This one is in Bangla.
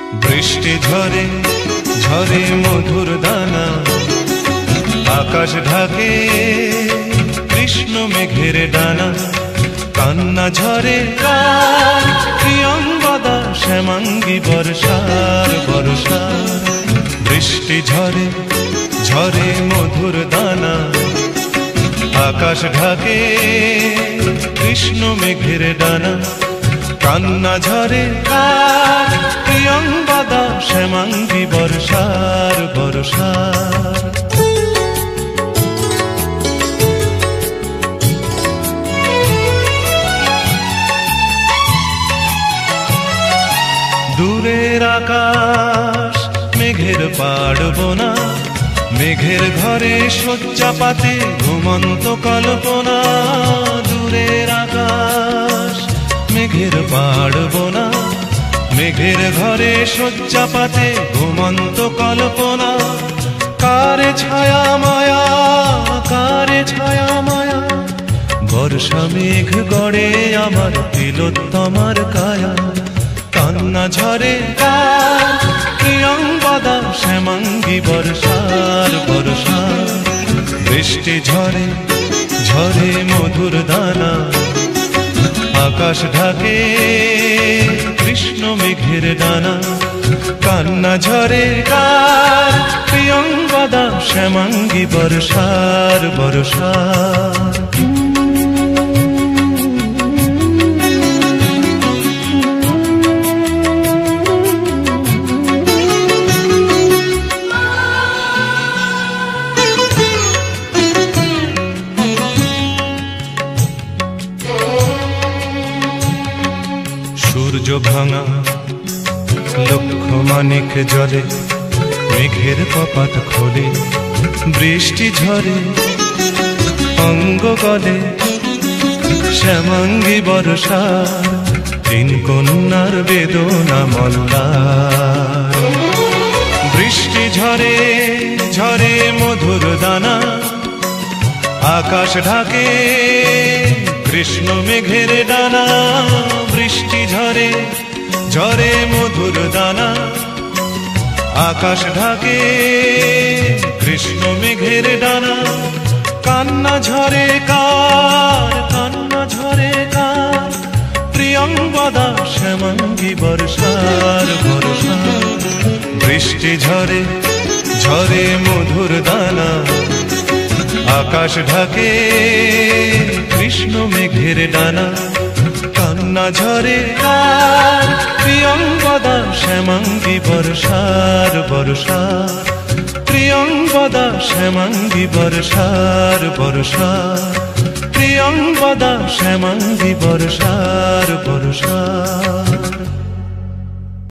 বৃষ্টি ঝরে ঝরে মধুর দানা, আকাশ ঢাকে কৃষ্ণ মেঘের ডানা। কান্না ঝরে কার প্রিয়ঙ্গদা শ্যামাঙ্গী বর্ষার বর্ষার। বৃষ্টি ঝরে ঝরে মধুর দানা, আকাশ ঢাকে কৃষ্ণ মেঘের ডানা। কান্না ঝরে কার প্রিয়ঙ্গদা শ্যামাঙ্গী বর্ষার বর্ষার। দূরের আকাশ মেঘের পাড়বনা, মেঘের ঘরে শয্যা পাতে ঘুমন্ত কল্পনা। দূরের আকাশ মেঘের পাড়বনা, মেঘের ঘরে শয্যা পাতে ঘুমন্ত কল্পনা। কারে ছায়া মায়া, কারে ছায়া মায়া, বর্ষা মেঘ গড়ে আমার তিলোত্তমার কায়া। কান্না ঝরে কার প্রিয়ঙ্গদা শ্যামাঙ্গী বর্ষার বর্ষার। বৃষ্টি ঝরে ঝরে মধুর দানা, আকাশ ঢাকে কৃষ্ণ মেঘের ডানা। কান্না ঝরে কার প্রিয়ঙ্গদা শ্যামাঙ্গী বর্ষার বর্ষার। সূর্য ভাঙা লক্ষ মানিক জলে, মেঘের কপাট খোলে বৃষ্টি ঝরে অঙ্গ গলে। শ্যামাঙ্গী বর্ষার তিন কন্যার বেদনা মল্লার। বৃষ্টি ঝরে ঝরে মধুর দানা, আকাশ ঢাকে কৃষ্ণ মেঘের ডানা। বৃষ্টি ঝরে ঝরে মধুর দানা, আকাশ ঢাকে কৃষ্ণ মেঘের ডানা। কান্না ঝরে কার, কান্না ঝরে কার প্রিয়ঙ্গদা শ্যামাঙ্গী বর্ষার বর্ষার। বৃষ্টি ঝরে ঝরে মধুর দানা, আকাশ ঢাকে কৃষ্ণ মেঘের ডানা। কান্না ঝরে কার প্রিয়ঙ্গদা শ্যামাঙ্গী বর্ষার বর্ষার। প্রিয়ঙ্গদা শ্যামাঙ্গী বর্ষার বর্ষার। প্রিয়ঙ্গদা শ্যামাঙ্গী বর্ষার বর্ষার।